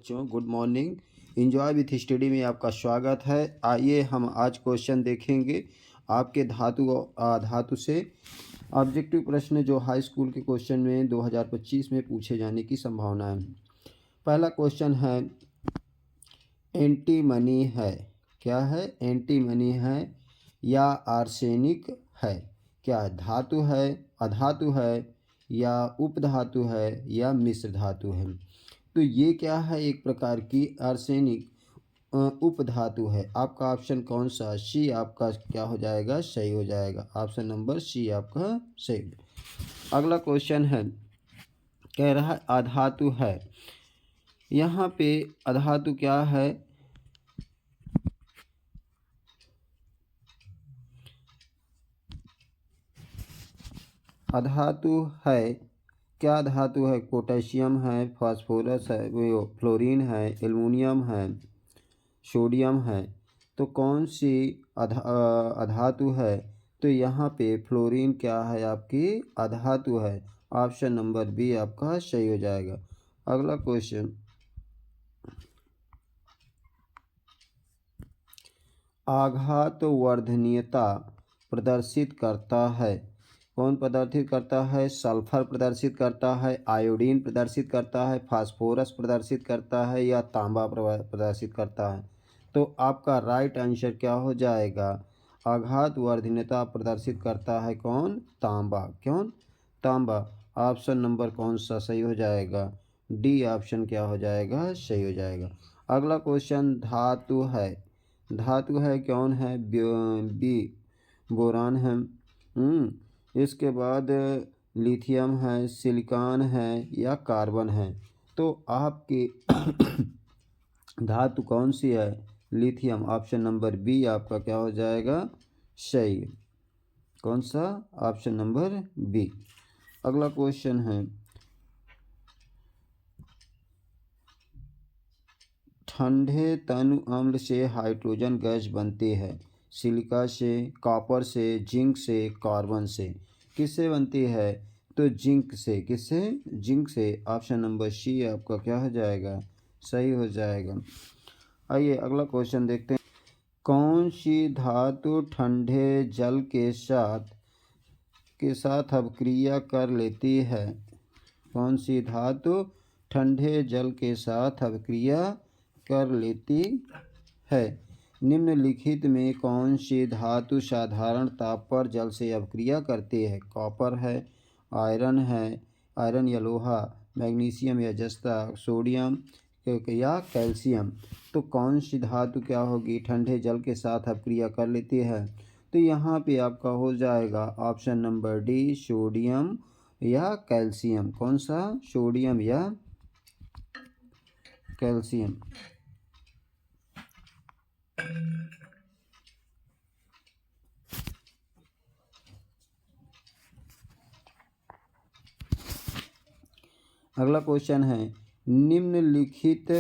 बच्चों, good morning. Enjoy with study में आपका स्वागत है। आइए हम आज क्वेश्चन देखेंगे आपके धातु से ऑब्जेक्टिव प्रश्न जो हाई स्कूल के क्वेश्चन में 2025 में पूछे जाने की संभावना है। पहला क्वेश्चन है एंटीमनी है। क्या है? एंटीमनी है या आर्सेनिक है? क्या है? धातु है, अधातु है या उपधातु है या मिश्र धातु है? तो ये क्या है? एक प्रकार की आर्सेनिक उपधातु है। आपका ऑप्शन कौन सा? सी आपका क्या हो जाएगा? सही हो जाएगा। ऑप्शन नंबर सी आपका सही। अगला क्वेश्चन है, कह रहा है अधातु है। यहाँ पे अधातु क्या है? अधातु है, क्या धातु है? पोटेशियम है, फास्फोरस है, वो फ्लोरीन है, एल्युमिनियम है, सोडियम है। तो कौन सी अधातु है? तो यहाँ पे फ्लोरीन क्या है? आपकी अधातु है। ऑप्शन नंबर बी आपका सही हो जाएगा। अगला क्वेश्चन, आघात वर्धनीयता प्रदर्शित करता है। कौन प्रदर्शित करता है? सल्फर प्रदर्शित करता है, आयोडीन प्रदर्शित करता है, फास्फोरस प्रदर्शित करता है या तांबा प्रदर्शित करता है? तो आपका राइट आंसर क्या हो जाएगा? आघात वर्धनीयता प्रदर्शित करता है कौन? तांबा। कौन? तांबा। ऑप्शन नंबर कौन सा सही हो जाएगा? डी ऑप्शन क्या हो जाएगा? सही हो जाएगा। अगला क्वेश्चन, धातु है। धातु है, कौन है? बी बोरान है। इसके बाद लिथियम है, सिलिकॉन है या कार्बन है? तो आपकी धातु कौन सी है? लिथियम। ऑप्शन नंबर बी आपका क्या हो जाएगा? सही। कौन सा? Option number B. अगला क्वेश्चन है, ठंडे तनु अम्ल से हाइड्रोजन गैस बनती है। सिलिका से, कॉपर से, जिंक से, कार्बन से। किससे बनती है? तो जिंक से। किससे? जिंक से। ऑप्शन नंबर सी आपका क्या हो जाएगा? सही हो जाएगा। आइए अगला क्वेश्चन देखते हैं। कौन सी धातु ठंडे जल के साथ अभिक्रिया कर लेती है? कौन सी धातु ठंडे जल के साथ अभिक्रिया कर लेती है? निम्नलिखित में कौन सी धातु साधारण ताप पर जल से अभिक्रिया करती है? कॉपर है, आयरन या लोहा, मैग्नीशियम या जस्ता, सोडियम या कैल्शियम। तो कौन सी धातु क्या होगी? ठंडे जल के साथ अभिक्रिया कर लेती है। तो यहाँ पे आपका हो जाएगा ऑप्शन नंबर डी, सोडियम या कैल्शियम। कौन सा? सोडियम या कैल्शियम। अगला क्वेश्चन है, निम्नलिखित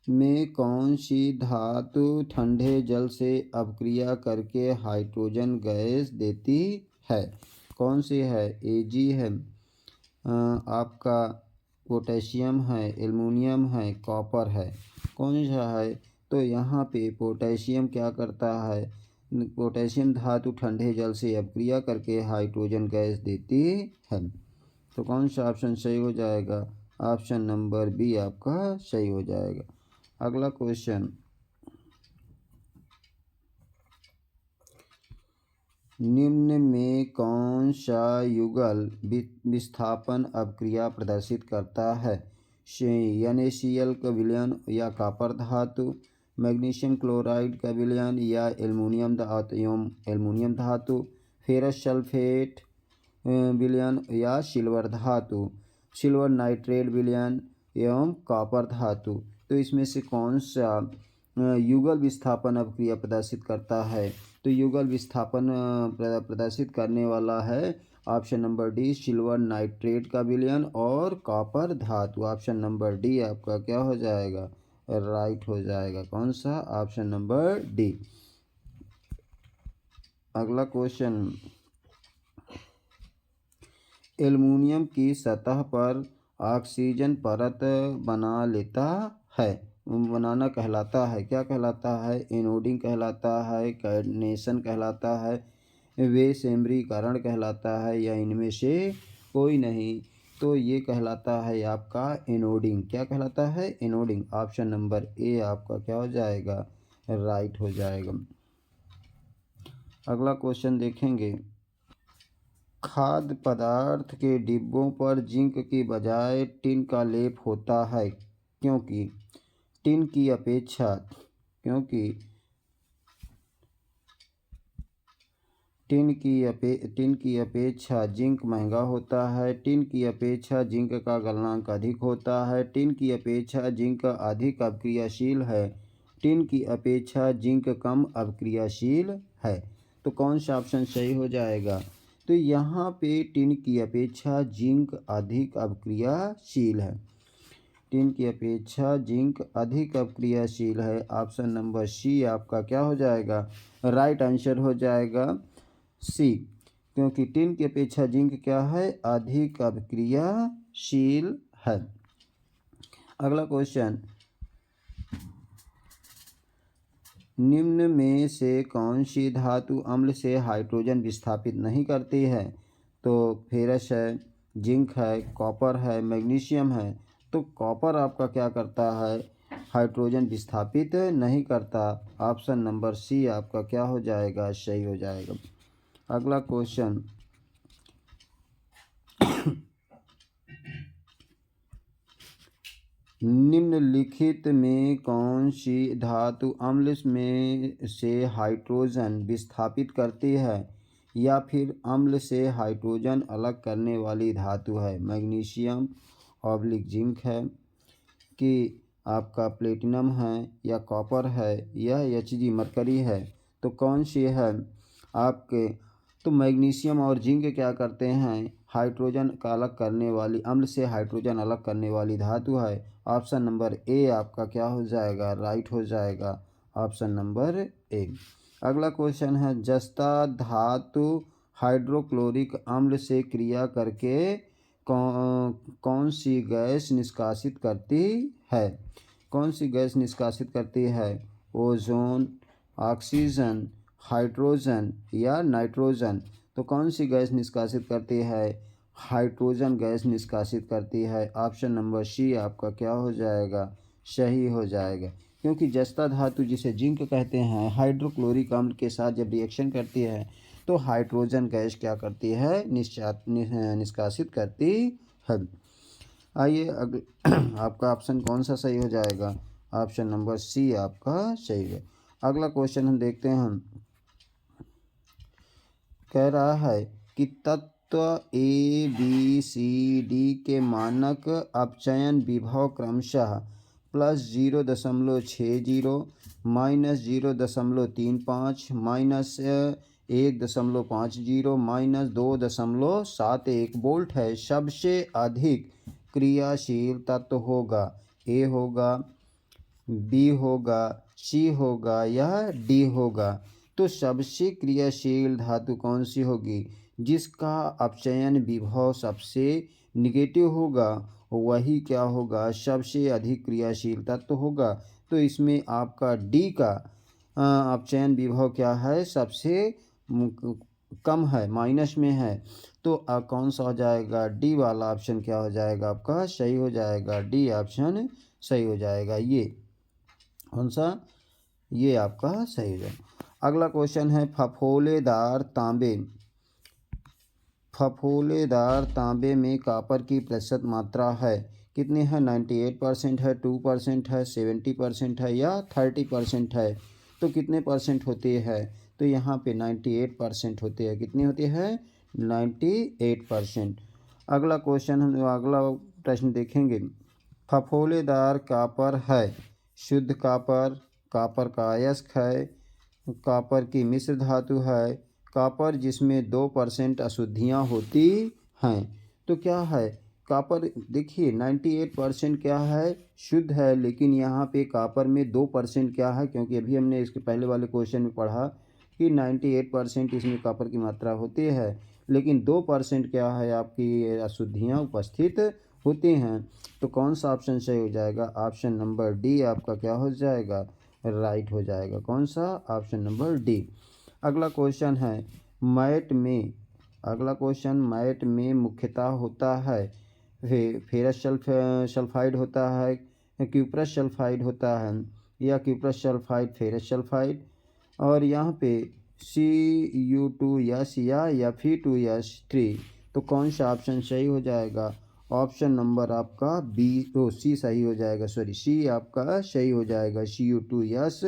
में कौन सी धातु ठंडे जल से अभिक्रिया करके हाइड्रोजन गैस देती है? कौन सी है? एजी है, आपका पोटेशियम है, एल्युमिनियम है, कॉपर है। कौन सा है? तो यहाँ पे पोटेशियम क्या करता है? पोटेशियम धातु ठंडे जल से अभिक्रिया करके हाइड्रोजन गैस देती है। तो कौन सा ऑप्शन सही हो जाएगा? ऑप्शन नंबर बी आपका सही हो जाएगा। अगला क्वेश्चन, निम्न में कौन सा युगल विस्थापन अभिक्रिया प्रदर्शित करता है? NaCl का विलयन या कॉपर धातु, मैग्नीशियम क्लोराइड का विलयन या एल्युमिनियम धातु, फेरस सल्फेट विलयन या सिल्वर धातु, सिल्वर नाइट्रेट विलयन एवं कॉपर धातु। तो इसमें से कौन सा युगल विस्थापन अभिक्रिया प्रदर्शित करता है? तो युगल विस्थापन प्रदर्शित करने वाला है option number D, silver nitrate का विलयन और कॉपर धातु। ऑप्शन नंबर डी आपका क्या हो जाएगा? राइट हो जाएगा। कौन सा? Option number D. अगला क्वेश्चन, एल्युमिनियम की सतह पर ऑक्सीजन परत बना लेता है, बनाना कहलाता है, क्या कहलाता है? एनोडिंग कहलाता है, कैडनेशन कहलाता है, विषैम्रीकरण कहलाता है, या इनमें से कोई नहीं? तो ये कहलाता है आपका एनोडिंग। क्या कहलाता है? एनोडिंग। ऑप्शन नंबर ए आपका क्या हो जाएगा? राइट हो जाएगा। अगला क्वेश्चन देखेंगे, खाद्य पदार्थ के डिब्बों पर जिंक की बजाय टिन का लेप होता है, क्योंकि टिन की अपेक्षा टिन की अपेक्षा जिंक महंगा होता है, टिन की अपेक्षा जिंक का गलनांक अधिक होता है, टिन की अपेक्षा जिंक अधिक अपक्रियाशील है, टिन की अपेक्षा जिंक कम अपक्रियाशील है। तो कौन सा ऑप्शन सही हो जाएगा? तो यहाँ पे टिन की अपेक्षा जिंक अधिक अपक्रियाशील है, टिन की अपेक्षा जिंक अधिक अपक्रियाशील है। ऑप्शन नंबर सी आपका क्या हो जाएगा? राइट आंसर हो जाएगा सी, क्योंकि टिन की अपेक्षा जिंक क्या है? अधिक अपक्रियाशील है। अगला क्वेश्चन, निम्न में से कौन सी धातु अम्ल से हाइड्रोजन विस्थापित नहीं करती है? तो फेरस है, जिंक है, कॉपर है, मैग्नीशियम है। तो कॉपर आपका क्या करता है? हाइड्रोजन विस्थापित नहीं करता। ऑप्शन नंबर सी आपका क्या हो जाएगा? सही हो जाएगा। अगला क्वेश्चन, निम्नलिखित में कौन सी धातु अम्ल में से हाइड्रोजन विस्थापित करती है या फिर अम्ल से हाइड्रोजन अलग करने वाली धातु है? मैग्नीशियम ऑब्लिक जिंक है, कि आपका प्लेटिनम है, या कॉपर है, या Hg मरकरी है। तो कौन सी है आपके? तो मैग्नीशियम और जिंक क्या करते हैं? हाइड्रोजन का अलग करने वाली, अम्ल से हाइड्रोजन अलग करने वाली धातु है। ऑप्शन नंबर ए आपका क्या हो जाएगा? राइट हो जाएगा। Option number A. अगला क्वेश्चन है, जस्ता धातु हाइड्रोक्लोरिक अम्ल से क्रिया करके कौन सी गैस निष्कासित करती है? कौन सी गैस निष्कासित करती है? ओजोन, ऑक्सीजन, हाइड्रोजन, या नाइट्रोजन। तो कौन सी गैस निष्कासित करती है? हाइड्रोजन गैस निष्कासित करती है। ऑप्शन नंबर सी आपका क्या हो जाएगा? सही हो जाएगा, क्योंकि जस्ता धातु जिसे जिंक कहते हैं, हाइड्रोक्लोरिक अम्ल के साथ जब रिएक्शन करती है तो हाइड्रोजन गैस क्या करती है? निष्कासित करती है। आइए आपका ऑप्शन कौन सा सही हो जाएगा? ऑप्शन नंबर सी आपका सही है। अगला क्वेश्चन हम देखते हैं, कह रहा है कि तत्व ए बी सी डी के मानक अपचयन विभव क्रमशः +0.60, -0.35, -1.50, -2.71 वोल्ट है। सबसे अधिक क्रियाशील तत्व होगा, ए होगा, बी होगा, सी होगा, या डी होगा। तो सबसे क्रियाशील धातु कौन सी होगी? जिसका अपचयन विभव सबसे निगेटिव होगा वही क्या होगा? सबसे अधिक क्रियाशील तत्व होगा। तो इसमें आपका डी का अपचयन विभव क्या है? सबसे कम है, माइनस में है। तो कौन सा हो जाएगा? डी वाला ऑप्शन क्या हो जाएगा? आपका सही हो जाएगा। डी ऑप्शन सही हो जाएगा। ये कौन सा? ये आपका सही हो जाएगा। अगला क्वेश्चन है, फफोलेदार तांबे में कॉपर की प्रतिशत मात्रा है कितनी है? 98% है, 2% है, 70% है, या 30% है। तो कितने परसेंट होती है? तो यहाँ पे 98% होती है। कितनी होती है? 98%। अगला क्वेश्चन हम अगला प्रश्न देखेंगे, फफोलेदार कॉपर है शुद्ध कॉपर, कॉपर का अयस्क है, कॉपर की मिश्र धातु है, कॉपर जिसमें 2% अशुद्धियाँ होती हैं। तो क्या है? कॉपर देखिए 98% क्या है? शुद्ध है, लेकिन यहाँ पे कॉपर में 2% क्या है? क्योंकि अभी हमने इसके पहले वाले क्वेश्चन में पढ़ा कि 98% इसमें कॉपर की मात्रा होती है, लेकिन 2% क्या है आपकी अशुद्धियाँ उपस्थित होती हैं। तो कौन सा ऑप्शन सही हो जाएगा? ऑप्शन नंबर डी आपका क्या हो जाएगा? राइट हो जाएगा। कौन सा? Option number D. अगला क्वेश्चन है मैट में मुख्यतः होता है फेरस सल्फाइड होता है, क्यूप्रस सल्फाइड होता है, या क्यूप्रस सल्फाइड फेरस सल्फाइड। और यहाँ पे Cu2S या फिर 2S3। तो कौन सा ऑप्शन सही हो जाएगा? ऑप्शन नंबर आपका सी सही हो जाएगा, सी आपका सही हो जाएगा। Cu2S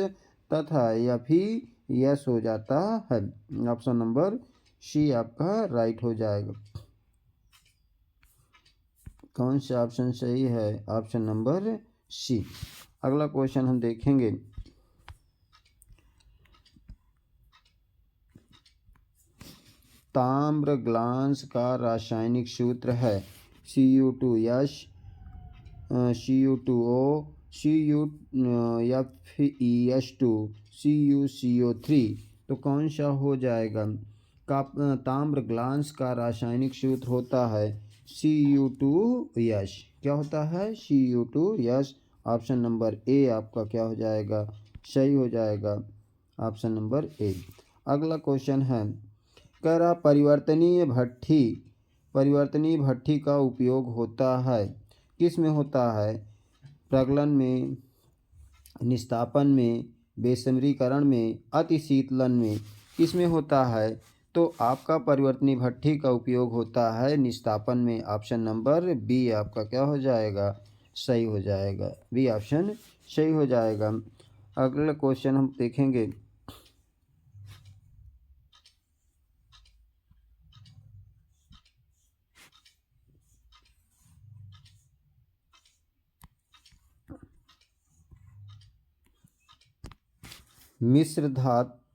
तथा या फिर यस हो जाता है। ऑप्शन नंबर सी आपका राइट हो जाएगा। कौन सा ऑप्शन सही है? Option number C. अगला क्वेश्चन हम देखेंगे। ताम्र ग्लास का रासायनिक सूत्र है Cu2S, Cu2O, CuES2, CuCO3। तो कौन सा हो जाएगा? ताम्र ग्लास का रासायनिक सूत्र होता है Cu2S। क्या होता है? Cu2S। ऑप्शन नंबर ए आपका क्या हो जाएगा? सही हो जाएगा। Option number A. अगला क्वेश्चन है, कह रहा परिवर्तनीय भट्ठी का उपयोग होता है, किस में होता है? प्रगलन में, निस्तापन में, बेसमरीकरण में, अतिशीतलन में, किस में होता है? तो आपका परिवर्तनीय भट्ठी का उपयोग होता है निस्तापन में। ऑप्शन नंबर बी आपका क्या हो जाएगा? सही हो जाएगा। बी ऑप्शन सही हो जाएगा। अगला क्वेश्चन हम देखेंगे।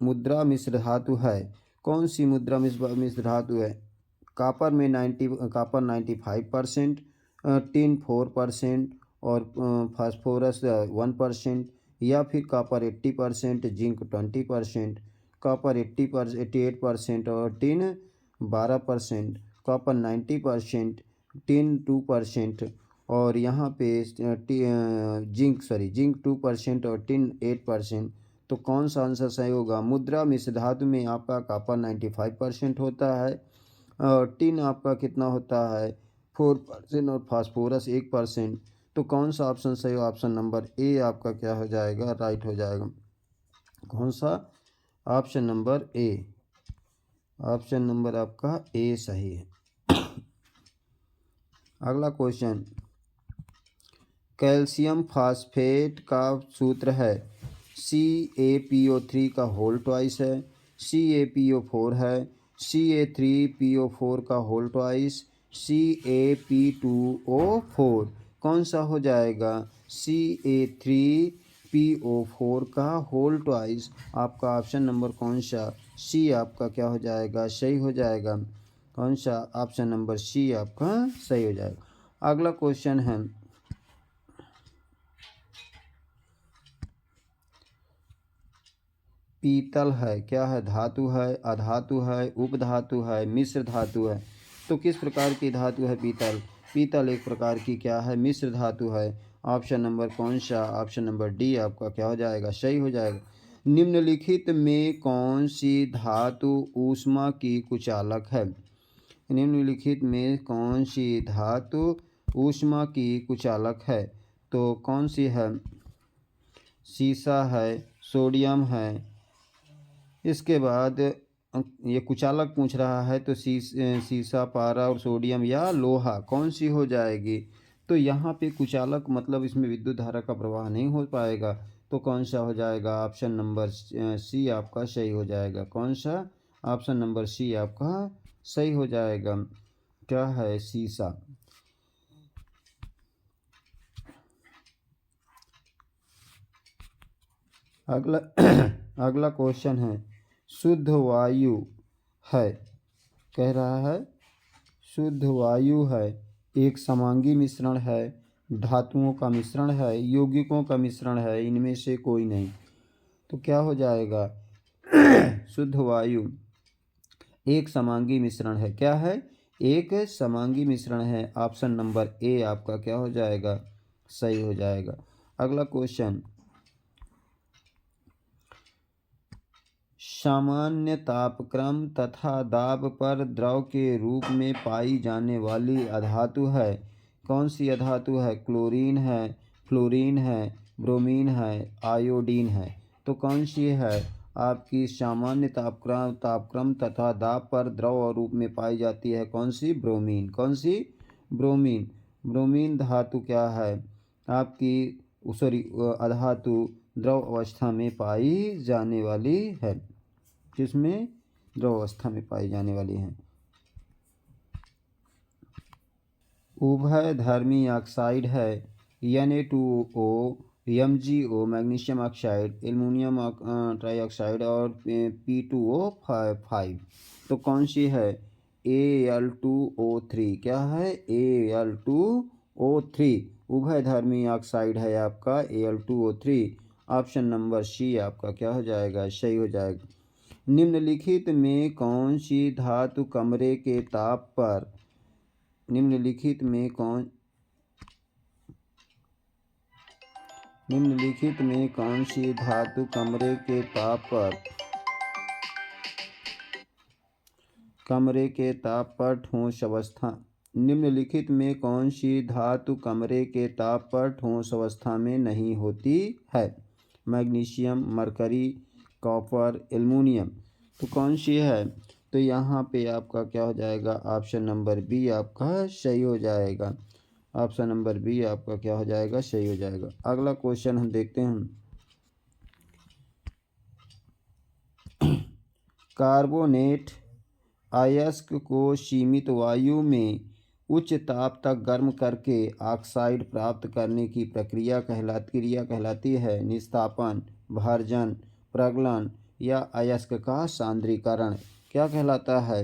मुद्रा मिश्र धातु है। कौन सी मुद्रा मिश्र धातु है? कॉपर 95%, टिन 4% और फास्फोरस 1%, या फिर कॉपर 80%, जिंक 20%, कॉपर 88% और टिन 12%, कॉपर 90%, टिन 2%, और यहाँ पे जिंक 2% और टिन 8%। तो कौन सा आंसर सही होगा? मुद्रा मिश्र धातु में आपका कॉपर 95% होता है, और टिन आपका कितना होता है? 4% और फास्फोरस 1%। तो कौन सा ऑप्शन सही हो? ऑप्शन नंबर ए आपका क्या हो जाएगा? राइट हो जाएगा। कौन सा? Option number A. Option number आपका ए सही है। अगला क्वेश्चन, कैल्शियम फास्फेट का सूत्र है CaPO3 का होल ट्वाइस है, CaPO4 है, Ca3PO4 का होल ट्वाइस, Ca P2O4। कौन सा हो जाएगा? Ca3PO4 का होल ट्वाइस। आपका ऑप्शन नंबर कौन सा? सी आपका क्या हो जाएगा? सही हो जाएगा। कौन सा? ऑप्शन नंबर सी आपका सही हो जाएगा। अगला क्वेश्चन है, पीतल है, क्या है? धातु है, अधातु है, उपधातु है, मिश्र धातु है। तो किस प्रकार की धातु है पीतल? पीतल एक प्रकार की क्या है? मिश्र धातु है। ऑप्शन नंबर कौन सा? ऑप्शन नंबर डी आपका क्या हो जाएगा? सही हो जाएगा। निम्नलिखित में कौन सी धातु ऊष्मा की कुचालक है? निम्नलिखित में कौन सी धातु ऊष्मा की कुचालक है? तो कौन सी है? सीसा है, सोडियम है। इसके बाद ये कुचालक पूछ रहा है, तो सीसा, पारा और सोडियम या लोहा, कौन सी हो जाएगी? तो यहाँ पे कुचालक मतलब इसमें विद्युत धारा का प्रवाह नहीं हो पाएगा। तो कौन सा हो जाएगा? ऑप्शन नंबर सी आपका सही हो जाएगा। कौन सा? ऑप्शन नंबर सी आपका सही हो जाएगा। क्या है? सीसा। अगला अगला क्वेश्चन है, शुद्ध वायु है, कह रहा है शुद्ध वायु है, एक समांगी मिश्रण है, धातुओं का मिश्रण है, यौगिकों का मिश्रण है, इनमें से कोई नहीं। तो क्या हो जाएगा? शुद्ध वायु एक समांगी मिश्रण है। क्या है? एक समांगी मिश्रण है। ऑप्शन नंबर ए आपका क्या हो जाएगा? सही हो जाएगा। अगला क्वेश्चन, सामान्य तापक्रम तथा दाब पर द्रव के रूप में पाई जाने वाली अधातु है। कौन सी अधातु है? क्लोरीन है, फ्लोरीन है, ब्रोमीन है, आयोडीन है। तो कौन सी है आपकी सामान्य तापक्रम तथा दाब पर द्रव रूप में पाई जाती है? कौन सी? ब्रोमीन। कौन सी? ब्रोमीन। ब्रोमीन धातु क्या है आपकी? सॉरी, अधातु द्रव अवस्था में पाई जाने वाली है। किसमें? द्रव अवस्था में पाई जाने वाली है। उभयधर्मी ऑक्साइड है Na2O, MgO magnesium oxide, aluminium trioxide और P2O5। तो कौन सी है? Al2O3। क्या है? Al2O3 उभयधर्मी ऑक्साइड है आपका Al2O3। ऑप्शन नंबर सी आपका क्या हो जाएगा? सही हो जाएगा। निम्नलिखित में कौन सी धातु कमरे के ताप पर निम्नलिखित में कौन सी धातु कमरे के ताप पर ठोस अवस्था निम्नलिखित में कौन सी धातु कमरे के ताप पर ठोस अवस्था में नहीं होती है? Magnesium, mercury, copper, aluminium. तो कौन सी है? तो यहाँ पे आपका क्या हो जाएगा? ऑप्शन नंबर बी आपका सही हो जाएगा। ऑप्शन नंबर बी आपका क्या हो जाएगा? सही हो जाएगा। अगला क्वेश्चन हम देखते हैं। कार्बोनेट अयस्क को सीमित वायु में उच्च ताप तक गर्म करके ऑक्साइड प्राप्त करने की क्रिया कहलाती है निस्तापन, भर्जन, प्रगलन या अयस्क का सांद्रीकरण। क्या कहलाता है?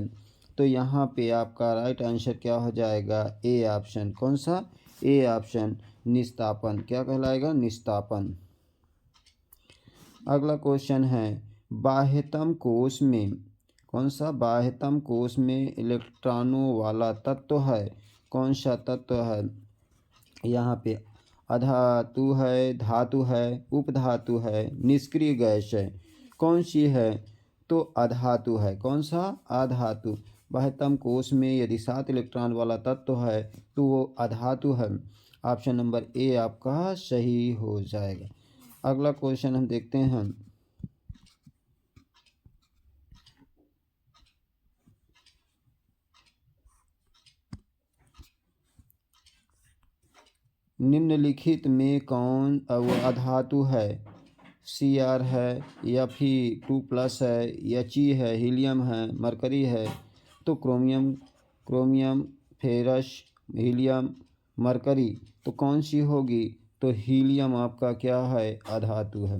तो यहाँ पे आपका राइट आंसर क्या हो जाएगा? A option. कौन सा? ए ऑप्शन, निस्तापन। क्या कहलाएगा? निस्तापन। अगला क्वेश्चन है, बाह्यतम कोश में कौन सा? बाह्यतम कोश में इलेक्ट्रॉनों वाला तत्व है। कौन सा तत्व है? यहाँ पे अधातु है, धातु है, उपधातु है, निष्क्रिय गैस है। कौन सी है? तो अधातु है। कौन सा? अधातु। बाह्यतम कोश में यदि 7 इलेक्ट्रॉन वाला तत्व है तो वो अधातु है। ऑप्शन नंबर ए आपका सही हो जाएगा। अगला क्वेश्चन हम देखते हैं। निम्नलिखित में कौन अधातु है? Cr है, Fe2+ है, He है, हीलियम है, मरकरी है। तो क्रोमियम, फेरस, हीलियम, मरकरी। तो कौन सी होगी? तो हीलियम आपका क्या है? अधातु है।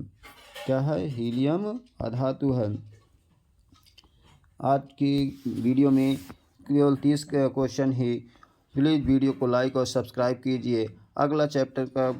क्या है? हीलियम अधातु है। आज की वीडियो में केवल 30 क्वेश्चन ही। प्लीज़ वीडियो को लाइक और सब्सक्राइब कीजिए। अगला चैप्टर का